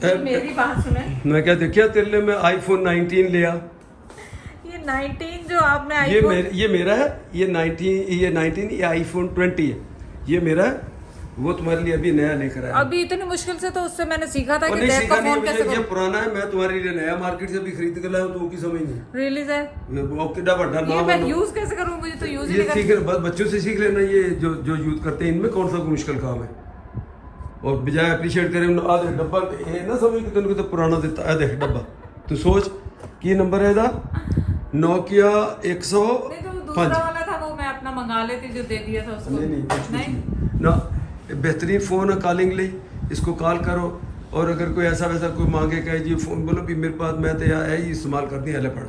मेरी बात सुने, मैं क्या देखिया तेरे लिए मैं आईफोन 19 लिया। ये 19 जो आपने ये मेरा है, ये 19 ये आईफोन 20 है, ये मेरा है। वो तुम्हारे लिए अभी नया लेकर आया। अभी इतनी मुश्किल से तो उससे मैंने सीखा था और कि नहीं जैक सीखा का नहीं, फोन कैसे ये करो। पुराना है, मैं तुम्हारे लिए नया मार्केट से भी खरीद कर लाया हूं, तो की समझ नहीं। रिलीज है वो कितना बड़ा ये, नाम मैं है। यूज कैसे करूं, मुझे तो यूज ही ये नहीं सीख करना। बस बच्चों से सीख लेना, ये जो जो यूज करते हैं इनमें कौन सा कोई मुश्किल काम है। और बजाय अप्रिशिएट करें आ देख डब्बा, ये ना समझ कि तेन को पुराना देता है। देख डब्बा, तू सोच की नंबर है इहदा, नोकिया 105। नहीं तो दूसरा वाला था वो मैं अपना मंगा लेती जो दे दिया था उसको। नहीं कुछ नहीं ना, बेहतरीन फ़ोन है कॉलिंग लिए, इसको कॉल करो। और अगर कोई ऐसा वैसा कोई मांगे कहे जी फ़ोन, बोलो भी मेरे पास मैं तो यार है ही इस्तेमाल कर दी, हले पढ़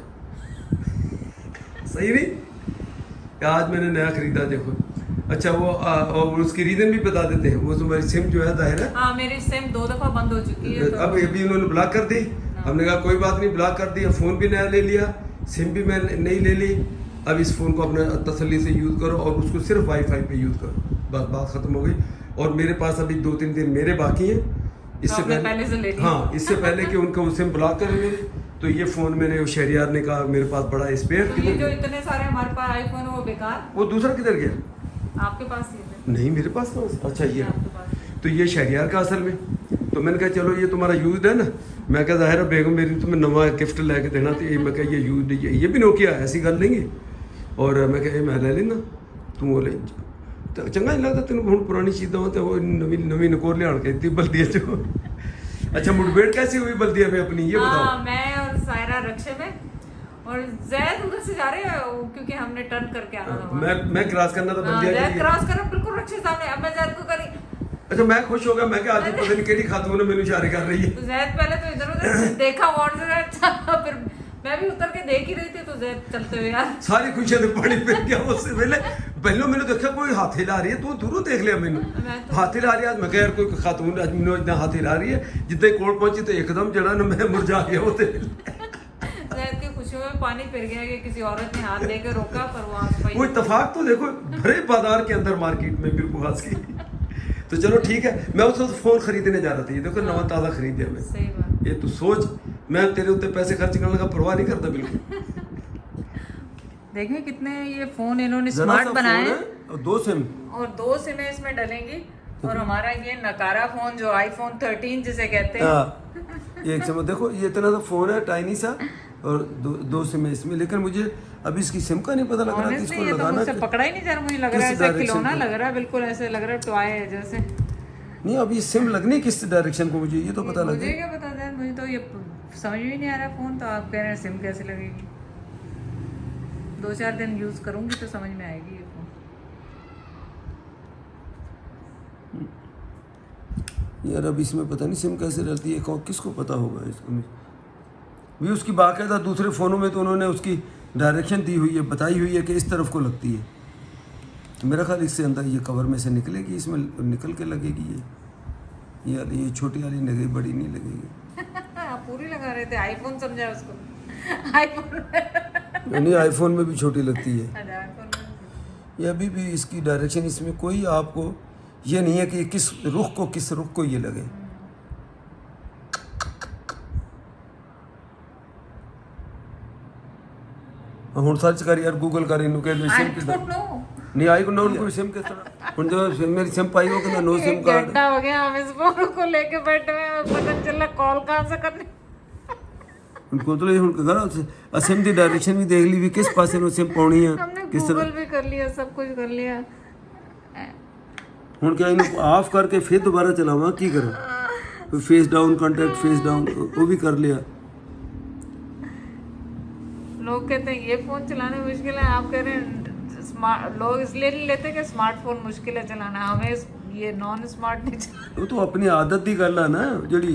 सही नहीं। आज मैंने नया खरीदा देखो। अच्छा वो और उसकी रीज़न भी बता देते हैं। वो तुम्हारी सिम जो है जाहिर है, हाँ मेरी सिम 2 दफा बंद हो चुकी है तो अब अभी उन्होंने ब्लॉक कर दी। हमने कहा कोई बात नहीं, ब्लॉक कर दिया, फ़ोन भी नया ले लिया, सिम भी मैं नई ले ली। अब इस फ़ोन को अपने तसल्ली से यूज़ करो और उसको सिर्फ वाईफाई पे यूज़ करो, बस बात ख़त्म हो गई। और मेरे पास अभी 2-3 दिन मेरे बाकी हैं। इससे पहले से ले लिया। हाँ, इससे पहले कि उनको सिम ब्लॉक करें मेरे, तो ये फ़ोन मैंने शहरियार ने कहा मेरे पास बड़ा स्पेयर। तो ये जो इतने सारे हमारे पास आईफोन है वो बेकार, वो दूसरा किधर गया? आपके पास ही है। नहीं मेरे पास कहाँ। अच्छा ये आपके पास। तो ये शहरियार का असल में। तो मैंने कहा चलो ये तुम्हारा यूज है ना, मैं कहा जाहिर है बेगम मेरी तुम्हें नवा गिफ्ट लेके देना, तो ये मैं कहा ये यूज ये भी नोकिया है, ऐसी गल नहीं है। और मैं कहा मैं ले लेना, तू वो ले तो चंगा नहीं लगता तेन हूँ पुरानी चीज़ें हो तो वो नवी नवी नकोर लिया के दी बल्दिया जो। अच्छा मुठभेड़ कैसी हुई बल्दिया में अपनी, ये बताओ। हाँ मैं और सायरा रक्षे में, और जैद उधर से जा रहे हैं क्योंकि हमने टर्न करके आना था वहाँ। मैं क्रॉस करना था बल्दिया के जैद लिए। क्रॉस कर बिल्कुल रक्षे सामने, अब मैं जैद को करी अच्छा मैं खुश हो गया, मैं क्या आज पता नहीं केड़ी खातून है मैंने इशारे कर रही है। तो जैद पहले तो इधर उधर देखा वॉर्ड से, अच्छा फिर मैं भी उतर के देख ही रही थी, तो जैद चलते हुए यार सारी खुशियां तो पानी फिर गया उससे पहले मैंने देखा कोई हाथ हिला रही है, तू दूरों देख लिया मैंने हाथ हिला रही है। मैं कह यार कोई खातून आज मैंने इतना हाथ हिला रही है, जितने कोल पहुंची तो एकदम जड़ा ना मैं मुरझा गया वो। जैद की खुशियों में पानी फिर गया कि किसी औरत ने हाथ देकर रोका, पर वो आस वो इत्तेफाक तो देखो भरे बाजार के अंदर मार्केट में बिल्कुल खास की। तो चलो ठीक है, मैं उस वक्त फोन खरीदने जा रहा था, ये देखो नवा ताज़ा खरीद दिया मैं। सही बात। ये तू सोच, मैं तेरे उत्ते पैसे खर्च करने का परवाह नहीं करता बिल्कुल। देखिए कितने ये फोन इन्होंने जरा स्मार्ट सा बनाए फोन हैं, है और 2 सिम। और 2 सिमें इसमें डलेंगी, और हमारा ये नकारा फोन जो आईफोन 13 जिसे कहते हैं। हाँ, एक समय देखो ये इतना सा फोन है टाइनी सा, और दो सिम है इसमें। लेकिन मुझे अभी इसकी सिम का नहीं पता लग रहा कि Honestly, इसको ये तो लगाना मुझसे पकड़ा ही नहीं जा रहा, मुझे लग रहा है किस ऐसा direction खिलौना पे? लग रहा है, बिल्कुल ऐसे लग रहा है टॉय है जैसे। नहीं अभी सिम लगनी किस डायरेक्शन को, मुझे ये तो पता लग मुझे गया। क्या पता था, मुझे तो ये समझ में ही नहीं आ रहा फोन, तो आप कह रहे हैं सिम कैसे लगेगी। 2-4 दिन यूज करूंगी तो समझ में आएगी ये फोन। यार अब इसमें पता नहीं सिम कैसे रहती है, किसको पता होगा इसको भी। उसकी बाकायदा दूसरे फ़ोनों में तो उन्होंने उसकी डायरेक्शन दी हुई है, बताई हुई है कि इस तरफ को लगती है। तो मेरा ख्याल इससे अंदर ये कवर में से निकलेगी, इसमें निकल के लगेगी ये। यार ये छोटी वाली लगेगी, बड़ी नहीं लगेगी। आप पूरी लगा रहे थे, आईफोन समझा उसको। आईफोन नहीं आईफोन में भी छोटी लगती है। आईफोन ये अभी भी इसकी डायरेक्शन इसमें कोई आपको ये नहीं है कि किस रुख को ये लगे। ਹੁਣ सर्च कर यार गूगल कर इनू के सिम किस नहीं आई को नो कोई सिम किस तरह ਹੁਣ जो मेरी सिम पाई हो कि नो सिम कार्ड घंटा हो गया हम इस फोन को लेके बैठे हुए हैं, पता नहीं चला कॉल कहां से करनी। उनको तो ਹੁਣ घर सिम दी डायरेक्शन भी देख ली भी किस पासे नो सिम पाउनी है हमने किस गूगल तरह। भी कर लिया, सब कुछ कर लिया। ਹੁਣ क्या इन्हें ऑफ करके फिर दोबारा चलावा की करा, face down contact face down वो भी कर लिया। लोग कहते हैं ये फोन चलाना मुश्किल है, आप कह रहे हैं स्मार्ट। लोग इसलिए नहीं लेते कि स्मार्टफोन मुश्किल है चलाना, हमें ये नॉन स्मार्ट नहीं चलाना। ਉਹ ਤਾਂ ਆਪਣੀ ਆਦਤ ਦੀ ਗੱਲ ਆ ਨਾ, ਜਿਹੜੀ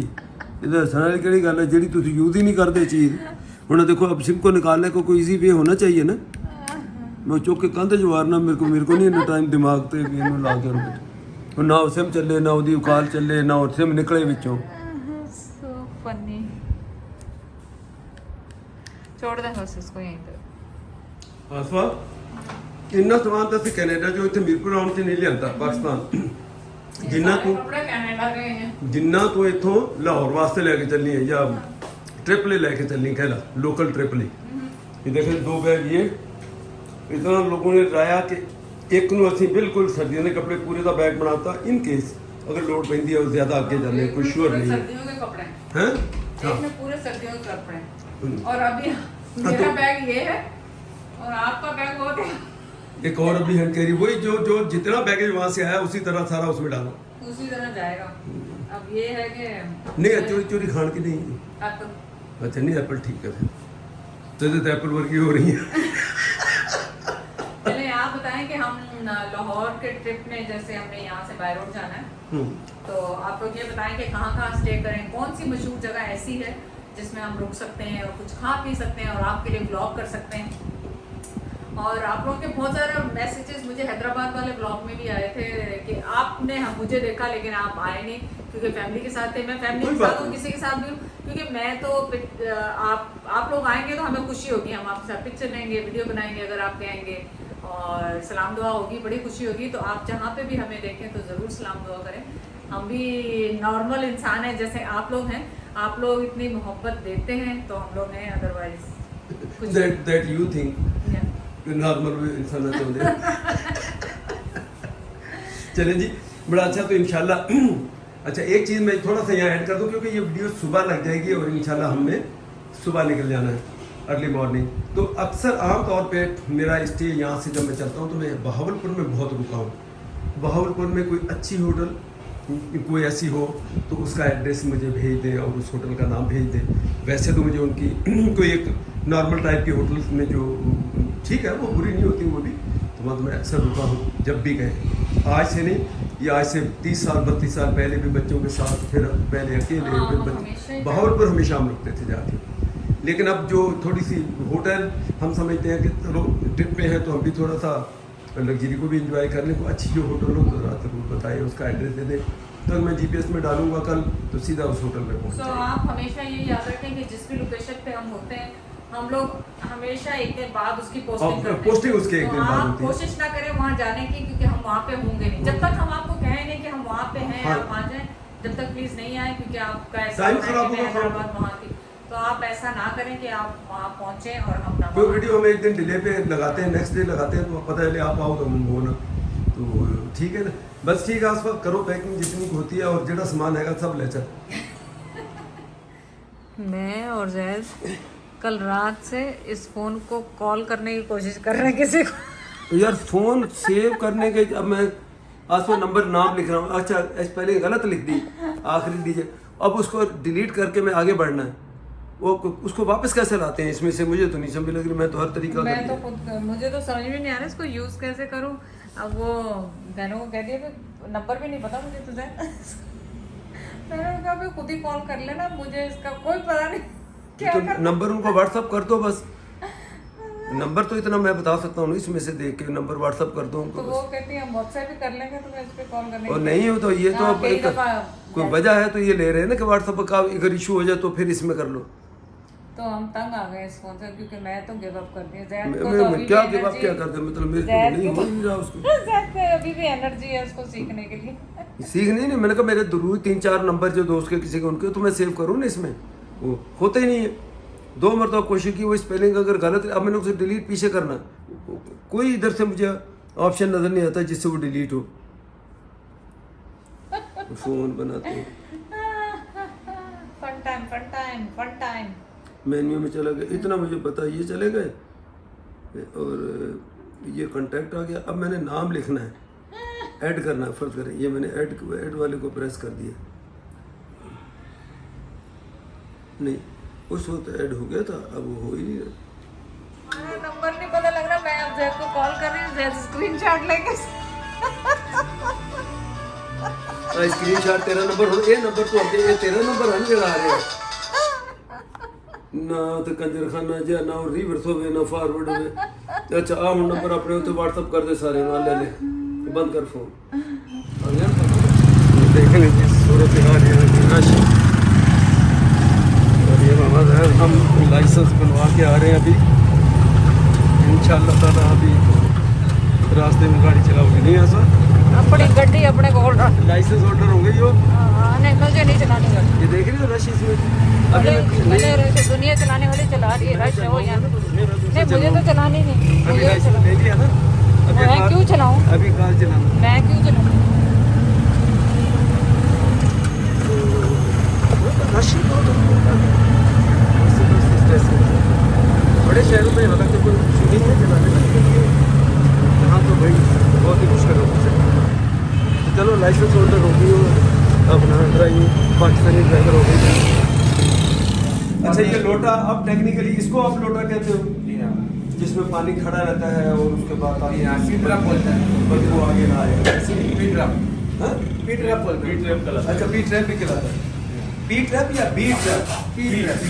ਇਹਦਾ ਹੱਸਣ ਵਾਲੀ ਕਿਹੜੀ ਗੱਲ ਹੈ, ਜਿਹੜੀ ਤੁਸੀਂ ਯੂਜ਼ ਹੀ ਨਹੀਂ ਕਰਦੇ ਚੀਜ਼। ਹੁਣ देखो अब सिम को निकालने को कोई इजी वे होना चाहिए ना। मैं चुक के कंध जवारना, मेरे को नहीं इन्ना टाइम दिमाग ਤੇ ਵੀ ਇਹਨੂੰ ਲਾ ਕੇ ਹੁਣ ਨਾ ਸਿਮ ਚੱਲੇ ਨਾ ਉਹਦੀ ਉਕਾਲ ਚੱਲੇ ਨਾ ਉਹ ਸਿਮ ਨਿਕਲੇ ਵਿੱਚੋਂ। So funny। छोड़ दें बस इसको यहीं पे। ਆਸਵਾ ਇੰਨਾ ਸਮਾਨ ਤਾਂ ਅਸੀਂ ਕੈਨੇਡਾ ਜੋ ਇੱਥੇ ਮੀਰਪੁਰ ਆਉਣ 'ਚ ਨਹੀਂ ਲਿਆਂਦਾ ਪਾਕਿਸਤਾਨ। जिन्ना तू कपड़े कनाडा गए हैं। जिन्ना तू इथों लाहौर वास्ते लेके चलनी है या ट्रिपली लेके चलनी कहला लोकल ट्रिपली ये देखे 2 बैग ये इतना लोगों ने राया कि एक नू असी बिल्कुल सर्दियों के कपड़े पूरे का बैग बनाता इन केस अगर लोड पैंदी है ज्यादा आगे जाने कोई श्योर नहीं है सर्दियों के कपड़े हैं एक में पूरे सर्दियों के कपड़े हम्म। और अभी मेरा बैग ये है और आपका बैग हो गया एक और अभी हम कह रही वही जो जो जितना बैगेज वहां से आया उसी तरह सारा उसमें डालो उसी तरह जाएगा। अब ये है कि नहीं चोरी चोरी खान की नहीं एप्पल अच्छा नहीं एप्पल ठीक है फिर तो एप्पल वर्गी हो रही है चलिए आप बताएं कि हम लाहौर के ट्रिप में जैसे हमने यहाँ से बाय रोड जाना है तो आप लोग ये बताएं कि कहाँ कहाँ स्टे करें, कौन सी मशहूर जगह ऐसी है जिसमें हम रुक सकते हैं और कुछ खा पी सकते हैं और आपके लिए ब्लॉग कर सकते हैं। और आप लोगों के बहुत सारे मैसेजेस मुझे हैदराबाद वाले ब्लॉग में भी आए थे कि आपने मुझे देखा लेकिन आप आए नहीं क्योंकि फैमिली के साथ थे। मैं फैमिली के साथ हूँ, किसी के साथ भी हूँ, क्योंकि मैं तो आप लोग आएंगे तो हमें खुशी होगी, हम आपके साथ पिक्चर लेंगे, वीडियो बनाएंगे अगर आप आएंगे और सलाम दुआ होगी, बड़ी खुशी होगी। तो आप जहाँ पे भी हमें देखें तो ज़रूर सलाम दुआ करें। हम भी नॉर्मल इंसान हैं जैसे आप लोग हैं, आप लोग इतनी मोहब्बत देते हैं तो हम लोग हैं, otherwise that you think normal इंसान है तो चलें जी बड़ा अच्छा। तो इंशाल्लाह अच्छा एक चीज़ मैं थोड़ा सा यहाँ ऐड कर दूँ क्योंकि ये वीडियो सुबह लग जाएगी और इंशाल्लाह हमने सुबह निकल जाना है अर्ली मॉर्निंग। तो अक्सर आम तौर पे मेरा स्टे यहाँ से जब मैं चलता हूँ तो मैं बहावलपुर में बहुत रुका हूँ। बहावलपुर में कोई अच्छी होटल कोई ऐसी हो तो उसका एड्रेस मुझे भेज दे और उस होटल का नाम भेज दे। वैसे तो मुझे उनकी कोई एक नॉर्मल टाइप की होटल्स में जो ठीक है वो बुरी नहीं होती वो भी, तो वहाँ तो मैं अक्सर रुका हूँ जब भी गए। आज से नहीं, ये आज से 30 साल 32 साल पहले भी बच्चों के साथ, फिर पहले अकेले, फिर बहावलपुर हमेशा हम रुकते थे जाके। लेकिन अब जो थोड़ी सी होटल हम समझते हैं कि चलो ट्रिप पे है तो हम भी थोड़ा सा लग्जरी को भी एंजॉय कर लें। अच्छी जो होटल हो तो रात जरूर बताएं, उसका एड्रेस दे दें तो मैं जीपीएस में डालूंगा कल तो सीधा उस होटल में पहुँच जाएंगे। आप हमेशा ये याद रखें कि जिस भी लोकेशन पे हम होते हैं हम लोग हमेशा एक दिन बाद उसकी पोस्टिंग करते हैं। पोस्टिंग उसके एक दिन बाद होती है। कोशिश ना करें वहाँ जाने की क्योंकि हम वहाँ पे होंगे नहीं। जब तक हम आपको कहें नहीं कि हम वहाँ पे हैं आप वहाँ जाएं, जब तक प्लीज नहीं आए क्योंकि आपका ऐसा हैदराबाद वहाँ की, तो आप ऐसा ना करें कि आप वहाँ पहुँचे और हम ना। कोई वीडियो हम एक दिन डिले पे लगाते हैं, नेक्स्ट डे लगाते हैं तो पता चले आप आओ तो हम हो ना, तो ठीक है ना। बस ठीक है आस वक्त करो पैकिंग जितनी होती है और जेड़ा सामान है सब ले चल। मैं और जैद कल रात से इस फोन को कॉल करने की कोशिश कर रहे हैं किसी को। यार फोन सेव करने के अब मैं आसपास नंबर नाम लिख रहा हूँ, अच्छा पहले गलत लिख दी आखिरी डीजे, अब उसको डिलीट करके मैं आगे बढ़ना है। वो उसको वापस कैसे लाते हैं इसमें से मुझे तो नहीं समझ लग रही। मैं तो हर तरीका मैं तो खुद मुझे तो समझ में नहीं आ रहा इसको यूज कैसे करूँ। अब वो बहनों को कह दिया कि नंबर भी नहीं पता मुझे तुझे मैंने कहा भी खुद ही कॉल कर लेना, मुझे इसका कोई पता नहीं क्या तो नंबर उनको व्हाट्सअप कर दो बस। नंबर तो इतना मैं बता सकता हूँ इसमें से देख के नंबर व्हाट्सअप कर दो उनको। तो वो कहती है हम व्हाट्सएप भी कर लेंगे तो मैं इस पे कॉल करने और नहीं हो तो ये तो कोई वजह है तो ये ले रहे हैं ना कि व्हाट्सएप का अगर इशू हो जाए तो फिर इसमें कर लो। तो हम तंग आ गए इस फोन से क्योंकि मैं तो गिव अप कर दिया। मैं क्या गिव अप क्या करते मतलब मेरे को नहीं हो नहीं रहा उसको। ज़ैद पे अभी भी एनर्जी है उसको सीखने के लिए। सीखने नहीं, मैंने कहा मेरे जरूर 3-4 नंबर जो दोस्त के किसी के उनके तो मैं सेव करूँ ना, इसमें वो होते ही नहीं है। 2 मरतबा कोशिश की वो स्पेलिंग अगर गलत है अब मैंने उसे डिलीट पीछे करना, कोई इधर से मुझे ऑप्शन नजर नहीं आता जिससे वो डिलीट हो। फोन बनाते फन टाइम मेन्यू में चला गया, इतना मुझे पता ये चले गए और ये कांटेक्ट आ गया। अब मैंने नाम लिखना है, ऐड करना है, फर्ज करें ये मैंने ऐड वाले को प्रेस कर दिया, नहीं उस वक्त ऐड हो गया था, अब वो हो ही नहीं रहा। नंबर नहीं पता लग रहा। मैं अब जैद को कॉल कर रही हूँ, जैद स्क्रीनशॉट लेके स्क्रीनशॉट तेरा नंबर हो, ये नंबर तो आगे ये तेरा नंबर हम जरा आ रहे हैं ना तो कंजर खाना जा ना रिवर्स हो ना फॉरवर्ड हो। अच्छा आ हूं नंबर अपने तो व्हाट्सएप कर दे सारे ना ले बंद कर फोन। देख लीजिए सूरत हाल यहाँ की रश। और ये मोहम्मद है, हम लाइसेंस बनवा के आ रहे हैं अभी इंशाअल्लाह ताला। अभी रास्ते में गाड़ी चलाओगे नहीं ऐसा? अपनी गड्डी अपने कोल रख। लाइसेंस होल्डर हो गई हो। हाँ, नहीं मुझे नहीं चलानी गाड़ी। ये देख रहे हो रश इसमें अरे दुनिया चलाने वाली चला रही है, रश है वो यहाँ। नहीं मुझे तो चलानी नहीं, अभी मुझे लाइसेंस ले लिया ना, मैं क्यों चलाऊँ, अभी कार चलाना। मैं क्यों चलाऊँ। रश बहुत होता है। बड़े शहरों में हालांकि कोई सुनी है चलाने में, यहाँ तो भाई बहुत ही मुश्किल होता है। तो चलो लाइसेंस होल्डर हो गई हो, अपना ड्राइविंग पाकिस्तानी ड्राइवर हो गई। अच्छा ये लोटा, अब टेक्निकली इसको आप लोटा कहते हो, जिसमें पानी खड़ा रहता है और उसके बाद आप पीट रैप बोलते हैं, बल्कि वो आगे ना आए। पीट रैप, हाँ? पीट रैप बोलते हैं। अच्छा पीट रैप भी खिलाता है। पीट रैप या बीट रैप? पीट रैप।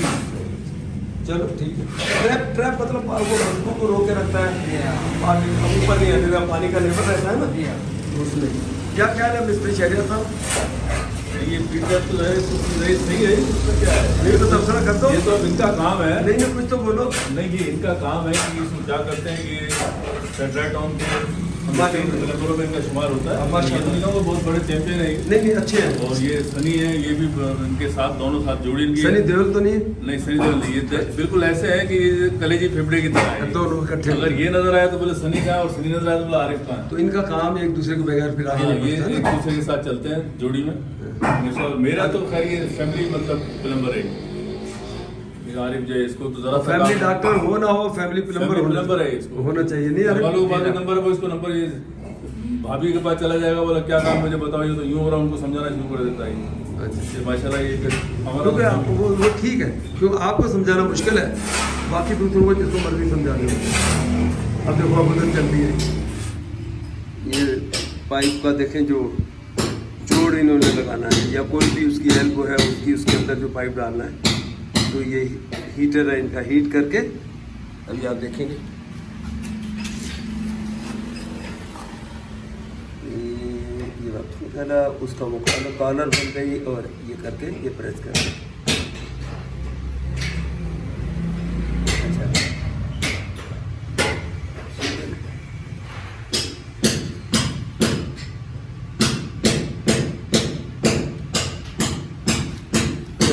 चलो ठीक है। ट्रैप ट्रैप मतलब वो बंदूक को रोक के रखता है, पानी ऊपर नहीं आने देता, पानी का लेवल रहता है ना उसमें। क्या ख्याल है मिस्टर शहरियार साहब? ये फीडबैक तो है, सही है, इसका क्या है? नहीं तो तबसरा कर दो। ये तो अब इनका काम है। नहीं नहीं कुछ तो बोलो। नहीं, ये इनका काम है कि इसमें क्या करते हैं कि सेंट्रल टाउन के नगरों में इनका शुमार होता है। ये दुनिया में बहुत बड़े चैंपियन है। नहीं नहीं अच्छे हैं। और ये सनी है, ये भी इनके साथ दोनों साथ जोड़ी इनकी। सनी देओल तो नहीं? नहीं, सनी देओल नहीं, ये बिल्कुल ऐसे है कि ये कलेजी फेफड़े की तरह है। दोनों इकट्ठे। अगर ये नजर आया तो बोले सनी का है, और सनी नजर आया तो बोले आरिफ का है। तो इनका काम एक दूसरे के बगैर फिर आगे हाँ, नहीं ये बढ़ता एक है। दूसरे के साथ चलते हैं जोड़ी में। मेरा तो खैर ये फैमिली मतलब प्लम्बर है। आरिफ जो है इसको तो जरा फैमिली डॉक्टर हो ना हो, फैमिली प्लम्बर है इसको होना चाहिए। नहीं घर वालों के पास नंबर है, वो इसको नंबर ये भाभी के पास चला जाएगा, बोला क्या काम मुझे बताओ, ये तो यूं हो रहा, उनको समझाना शुरू कर देता है। अच्छा ये माशाल्लाह ये क्योंकि हमारा आपको वो ठीक है, क्योंकि आपको समझाना मुश्किल है, बाकी दूसरों को जिसको मर्जी समझा दो। अब देखो अब मदद चल रही है, ये पाइप का देखें जो जोड़ इन्होंने लगाना है, या कोई भी उसकी एल्बो है उसकी, उसके अंदर जो पाइप डालना है, तो ये हीटर है इनका, हीट करके अभी आप देखेंगे ये वाला उसका वो कॉलर बन गई, और ये करके ये प्रेस कर। अच्छा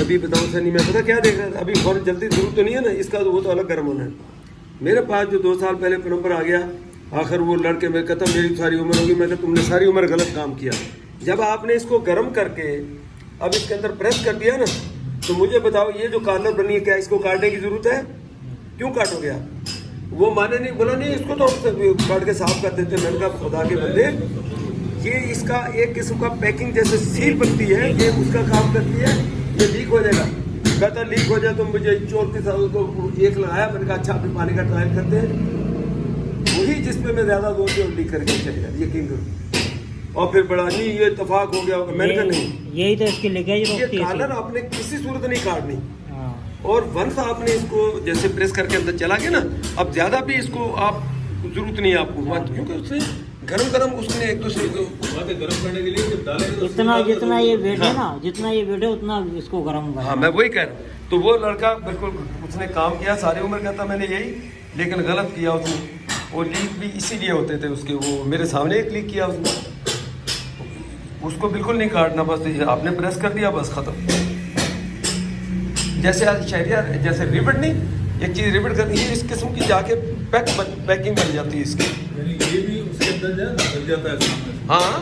अभी बताऊँ सनी, मैं पता क्या देख रहा था, अभी बहुत जल्दी जरूरत तो नहीं है ना इसका, तो वो तो अलग गर्म होना है। मेरे पास जो 2 साल पहले प्लम्बर आ गया, आखिर वो लड़के में कहता मेरी सारी उम्र होगी, मैं कहता तुमने सारी उम्र गलत काम किया। जब आपने इसको गर्म करके अब इसके अंदर प्रेस कर दिया ना, तो मुझे बताओ ये जो कॉर्नर बनी है, क्या इसको काटने की जरूरत है? क्यों काटोगे आप? वो माने नहीं, बोला नहीं इसको तो काट के साफ कर देते। मैंने कहा खुदा के बंदे, ये इसका एक किस्म का पैकिंग जैसे सील बनती है, ये उसका काम करती है, ये लीक हो जाएगा। कहता लीक हो जाए तो मुझे चोर के साथ उसको एक लगाया, मैंने कहा अच्छा फिर पानी का ट्रायल करते हैं, वही जिसपे मैं ज्यादा जोर से लीक करके चलेगा, यकीन करो। और फिर बड़ा नहीं ये इत्तेफाक हो गया होगा, मैंने कहा नहीं, यही तो इसकी लीकेज ये रोकती है। कॉलर आपने किसी सूरत नहीं काटनी, हाँ। और वंस आपने इसको जैसे प्रेस करके अंदर चला गया ना, अब ज्यादा भी इसको आप जरूरत नहीं है आपको, क्योंकि उससे गरम उसने एक दूसरे को बातें गर्म करने के लिए जब डालेंगे तो इतना जितना ये वेट है ना, जितना ये वेट है उतना इसको गर्म करना। हाँ मैं वही कह रहा हूँ। तो वो लड़का बिल्कुल उसने काम किया, सारी उम्र कहता मैंने यही, लेकिन गलत किया उसने। वो लीक भी इसीलिए होते थे उसके, वो मेरे सामने एक लीक किया उसने, उसको बिल्कुल नहीं काटना, बस आपने प्रेस कर दिया बस खत्म। जैसे शहरियार जैसे रिबट नहीं, एक चीज़ रिबट करती है इस किस्म की, जाके पैकिंग बन जाती है इसकी। यानी ये भी उसके अंदर जो है ना लग जाता है सामने। हाँ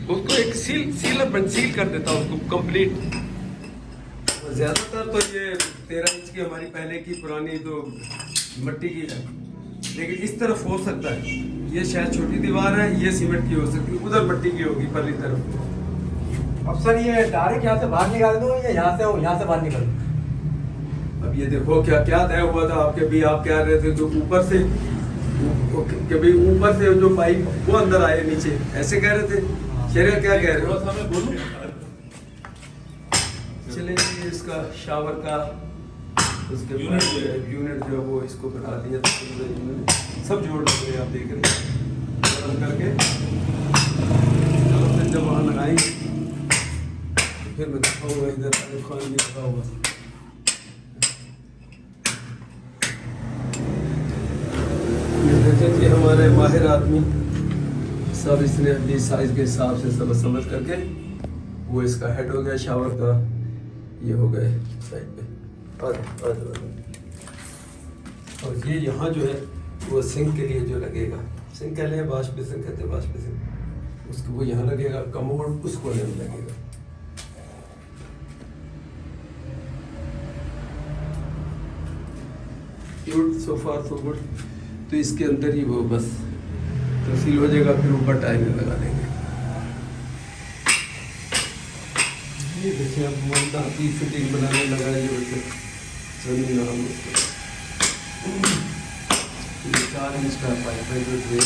उसको एक सील कर देता है उसको कंप्लीट। ज़्यादातर तो ये 13 इंच की हमारी पहले की पुरानी तो मिट्टी की है, लेकिन इस तरफ हो सकता है, ये शायद छोटी दीवार है, ये सीमेंट की हो सकती है, उधर मिट्टी की होगी परली तरफ। अब सर ये डायरेक्ट यहाँ से बाहर निकाल दो या यहाँ से बाहर निकाल दो? अब ये देखो क्या क्या तय हुआ था आपके भी, आप कह रहे थे जो ऊपर से कभी ऊपर से जो पाइप वो अंदर आए नीचे, ऐसे कह रहे थे। शरीर क्या कह रहे हो? थोड़ा सा मैं बोलूं? चले जी इसका शावर का उसके यूनिट जो है वो इसको बना दिया था, सब जोड़ रहे आप देख रहे हैं करके। चलो फिर जब वहाँ लगाएंगे फिर मैं दिखाऊंगा, इधर खान भी लगा होगा। ये हमारे माहिर आदमी सब इसने अपनी साइज के हिसाब से सब समझ करके वो इसका हेड हो गया शावर का, ये हो गए साइड पे। और ये यहाँ जो है वो सिंक के लिए जो लगेगा, सिंक कह लें, वाश बेसिन कहते हैं, वाश बेसिन, उसको वो यहाँ लगेगा, कमोड उस कोने में लगेगा। गुड, सो फार सो गुड। तो इसके अंदर ही वो बस तहसील हो जाएगा, फिर ऊपर टाइल लगा देंगे। ये देखिए अब मोटा की फिटिंग बनाने लगा है जो जमीन नाम ये 4 इंच का पाइप है जो थे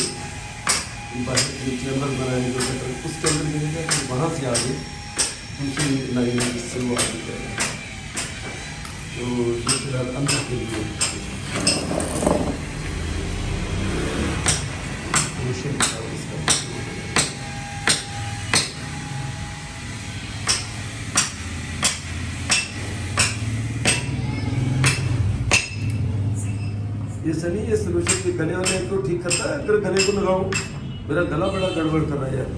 चैम्बर बनाने को उसके अंदर मिलेगा, तो वहाँ से आगे दूसरी लाइन से वो आगे जाएगा। तो ये फिलहाल अंदर के लिए ये सनी, ये सोल्यूशन के गले वाले तो ठीक करता है, अगर गले को लगाऊं मेरा गला बड़ा गड़बड़ कर रहा है यार।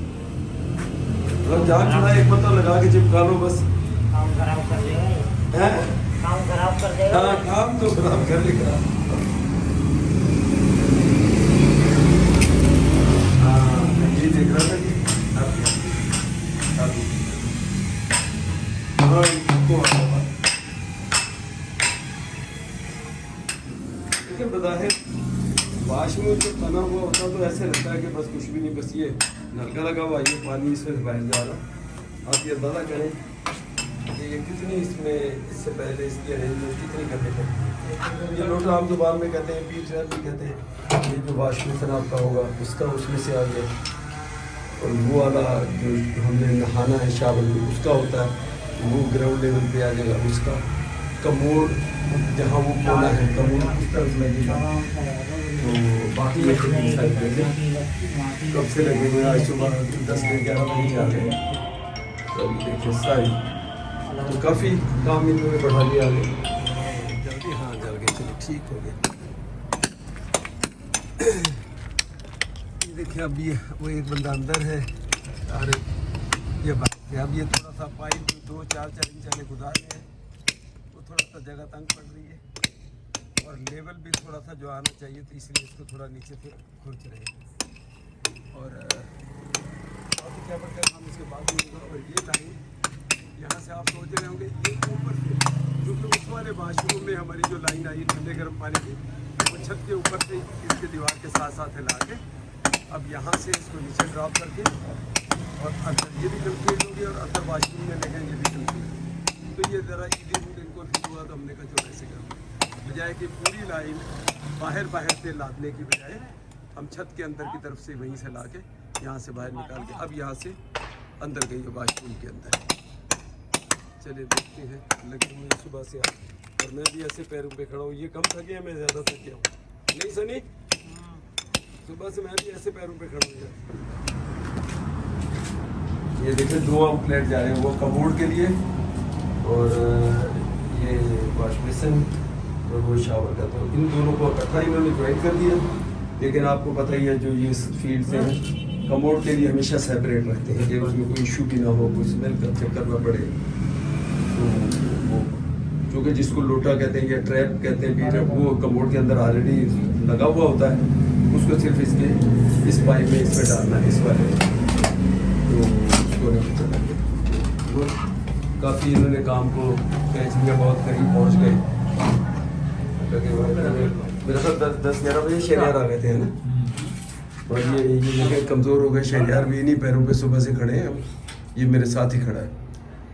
अगर जान चढ़ा एक पत्ता लगा के चिपका लो बस, काम खराब कर देगा ये। हैं? काम खराब कर देगा। हाँ काम तो खराब कर लेगा। हाँ ये देख रहा था कि हाँ इनको लेकिन बज़ाहिर वाश में जो बना हुआ होता तो ऐसे लगता है कि बस कुछ भी नहीं, बस ये नलका लगा हुआ, ये पानी इसमें बाहर जा रहा। आप ये अंदाज़ा करें कि ये कितनी इसमें इससे पहले इसकी अरेंजमेंट कितनी करनी पड़ती। ये लोटा आप जुबान में कहते हैं, पी ट्रैप भी कहते हैं। ये जो वाश बेसिन आपका होगा उसका उसमें से आ गया, और वो वाला जो हमने नहाना है शावर में उसका होता है, वो ग्राउंड लेवल पे आ जाएगा। उसका कमोड जहाँ वो कोना है कमोड उस तरफ लगेगा। तो बाकी ये साइड कब से लगे हुए, आज सुबह 10 से 11 बजे आ गए। तो अभी देखिए साइड तो काफ़ी काम इन्होंने बढ़ा लिया आगे जल्दी। हाँ जल गए, चलो ठीक हो गया। ये देखिए अब ये वो एक बंदा अंदर है और ये बात है। अब ये थोड़ा सा पाइप 2-4 इंच आगे गुजारे हैं, वो थोड़ा सा जगह तंग पड़ रही है और लेवल भी थोड़ा सा जो आना चाहिए, तो इसलिए इसको थोड़ा नीचे से खुर्च रहे हैं। और क्या पड़ता है हम इसके बाद में होगा। और ये लाइन यहाँ से आप सोच रहे होंगे ये ऊपर से, क्योंकि उस वाले वाशरूम में हमारी जो लाइन आई ठंडे गर्म पानी की, वो छत के ऊपर से इसके दीवार के साथ साथ हिला के अब यहाँ से इसको नीचे ड्रॉप करके और अंदर ये भी कंप्लीट होगी और अंदर वाशरूम में लेकर ये भी कंप्लीट। तो ये ज़रा ईदी इनको फिर हुआ, तो हमने कहा जो ऐसे करो, बजाय कि पूरी लाइन बाहर से लादने की बजाय हम छत के अंदर की तरफ से वहीं से ला के यहाँ से बाहर निकाल के अब यहाँ से अंदर गई है वाशरूम के अंदर। चलिए देखते हैं, लगे हुए सुबह से आप, और मैं भी ऐसे पैरों पे खड़ा हूँ। ये कम थके हैं, मैं ज़्यादा थक गया हूँ। नहीं सनी, सुबह से मैं भी ऐसे पैरों पे खड़ा हूँ यार। ये देखिए 2 आउटलेट जा रहे हैं, वो कमोड के लिए और ये वॉश बेसिन और वो शावर का। तो इन दोनों को इकट्ठा इन्होंने ज्वाइन कर दिया। लेकिन आपको पता ही है जो ये फील्ड से हैं, कमोड के लिए हमेशा सेपरेट रखते हैं कि उसमें कोई इशू भी ना हो, कुछ स्मेल का चेक करना पड़े। तो वो जो कि जिसको लोटा कहते हैं या ट्रैप कहते हैं, फिर वो कमोड के अंदर ऑलरेडी लगा हुआ होता है, उसको सिर्फ इसके इस पाइप में इसमें डालना है, इस वाले। तो उसको नहीं चलेंगे। काफ़ी इन्होंने काम को कैचिंग में बहुत करीब पहुँच गए। मेरे साथ 10-11 बजे शहरियार आ गए थे, है ना। और ये जगह कमज़ोर हो गए, शहरियार भी इन्हीं पैरों पे सुबह से खड़े हैं। अब ये मेरे साथ ही खड़ा है।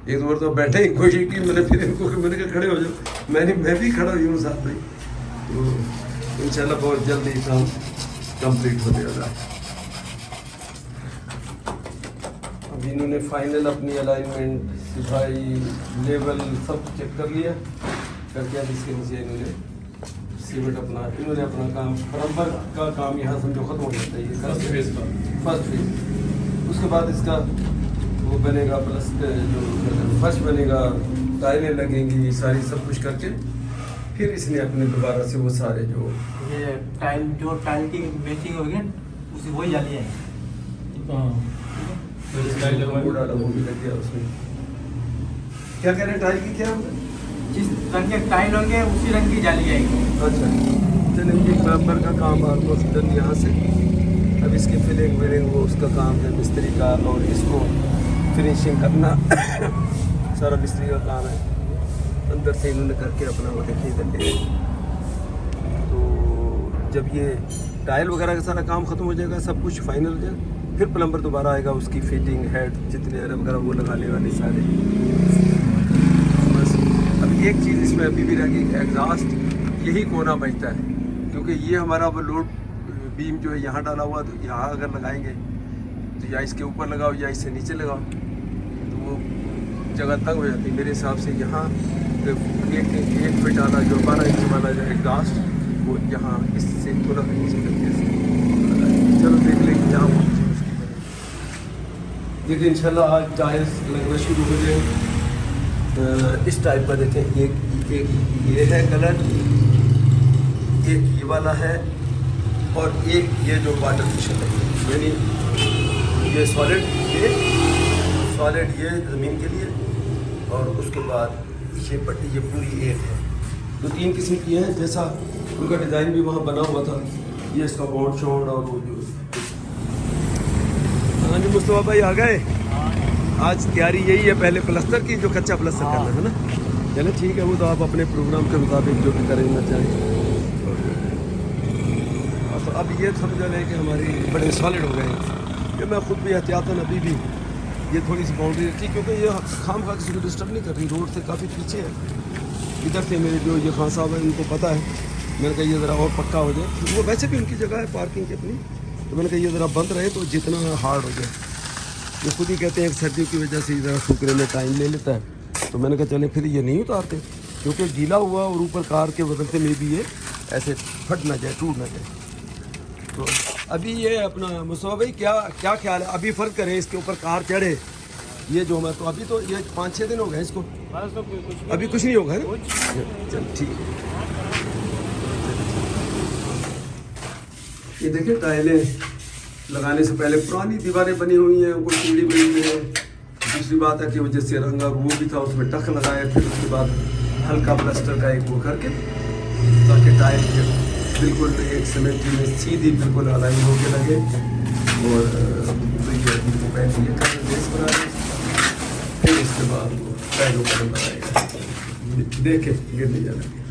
एक दो बार तो बैठे ही कोशिश की मैंने, फिर इनको मैंने कहा खड़े हो जाओ, मैं भी खड़ा हुई हूँ साथ में। तो इंशाल्लाह बहुत जल्द ये काम कंप्लीट हो जाएगा। अभी इन्होंने फाइनल अपनी अलाइनमेंट, सफाई, लेवल सब चेक कर लिया करके अब इसके नीचे इन्होंने सीमेंट इन्होंने अपना काम बराबर का काम यहाँ समझो खत्म हो जाता है। फर्स्ट फेज उसके बाद इसका वो बनेगा, प्लस जो फर्श बनेगा, टाइलें लगेंगी, सारी सब कुछ करके फिर इसने अपने दोबारा से वो सारे जो ये टाइल की मैचिंग होगी उसी वही जाली है। हाँ फिर स्टाइल लगवाएंगे। वो डाला वो भी लग गया उसमें। क्या कह रहे हैं टाइल की क्या हम? जिस रंग के टाइल होंगे उसी रंग की जाली आएगी। अच्छा चलिए ये प्लम्बर का काम ऑलमोस्ट डन यहाँ से। अब इसकी फिलिंग विलिंग वो उसका काम है मिस्त्री का, और इसको फिनिशिंग करना सारा मिस्त्री का काम है। अंदर से इन्होंने करके अपना वो देखिए इधर ले गए। तो जब ये टाइल वगैरह का सारा काम ख़त्म हो जाएगा, सब कुछ फाइनल हो जाएगा, फिर प्लम्बर दोबारा आएगा, उसकी फिटिंग हेड जितने एयर वगैरह वो लगाने वाले सारे। बस अब एक चीज़ इसमें अभी भी रह गई, एग्जॉस्ट यही कोना बचता है, क्योंकि ये हमारा वो लोड बीम जो है यहाँ डाला हुआ, तो यहाँ अगर लगाएंगे तो या इसके ऊपर लगाओ या इससे नीचे लगाओ, तो वो जगह तंग हो जाती है। मेरे हिसाब से यहाँ एक फिट वाला जो 12 इंच वाला जो एग्जॉस्ट वो यहाँ इससे थोड़ा नीचे करके चलो देख लेंगे जहाँ पहुँचे उसकी बनेगी। देखिए इंशाल्लाह आज टाइल्स लगना शुरू हो जाए। इस टाइप का देखें, एक ये है कलर, एक ये वाला है, और एक ये जो आर्टिफिशियल है, यानी ये सॉलिड ये ज़मीन के लिए, और उसके बाद ये पट्टी ये पूरी एक है। तो 3 किस्म की हैं, जैसा उनका डिज़ाइन भी वहाँ बना हुआ था। ये इसका बाउंड शाउंड और वो जो। हाँ जी मुस्तफा भाई आ गए। आज तैयारी यही है पहले प्लस्तर की, जो कच्चा प्लस्तर करना है ना। चलो ठीक है, वो तो आप अपने प्रोग्राम के मुताबिक जो भी करेंगे चाहें। तो अब ये समझ लें कि हमारी बड़े सॉलिड हो गए हैं, कि मैं खुद भी एहतियातन अभी भी ये थोड़ी सी बाउंड्री रखी, क्योंकि ये खाम खा किसी को डिस्टर्ब नहीं कर रही, रोड से काफ़ी पीछे है। इधर से मेरे जो ये खान साहब हैं उनको पता है, मैंने कहा ये ज़रा और पक्का हो जाए, वो वैसे भी उनकी जगह है पार्किंग की अपनी, तो मैंने कहा ये ज़रा बंद रहे तो जितना हार्ड हो जाए। वो खुद ही कहते हैं सर्दियों की वजह से ज़रा सूखने में टाइम ले लेता है, तो मैंने कहा चले फिर ये नहीं उतारते, क्योंकि गीला हुआ और ऊपर कार के वजन से मे भी ये ऐसे फट ना जाए, टूट ना जाए। तो अभी ये अपना मुस्तफा भाई क्या ख्याल है, अभी फ़र्क करें इसके ऊपर कार चढ़े, ये जो मैं तो अभी तो ये 5-6 दिन हो गए इसको, अभी कुछ नहीं होगा है ना। चल ठीक है। ये देखिए टाइलें लगाने से पहले पुरानी दीवारें बनी हुई हैं, कोई सीढ़ी बनी हुई है। दूसरी बात है कि वो जैसे रंगा वो भी था, उसमें टक लगाया, फिर उसके बाद हल्का प्लास्टर का एक वो करके, ताकि टाइल बिल्कुल एक सीमेंट में सीधी बिल्कुल अलाइन होके लगे। और तो ये पहले ये कर बेस बना दें, फिर इसके बाद वो टाइलों का नंबर आएगा। देखे गिर नहीं जाना।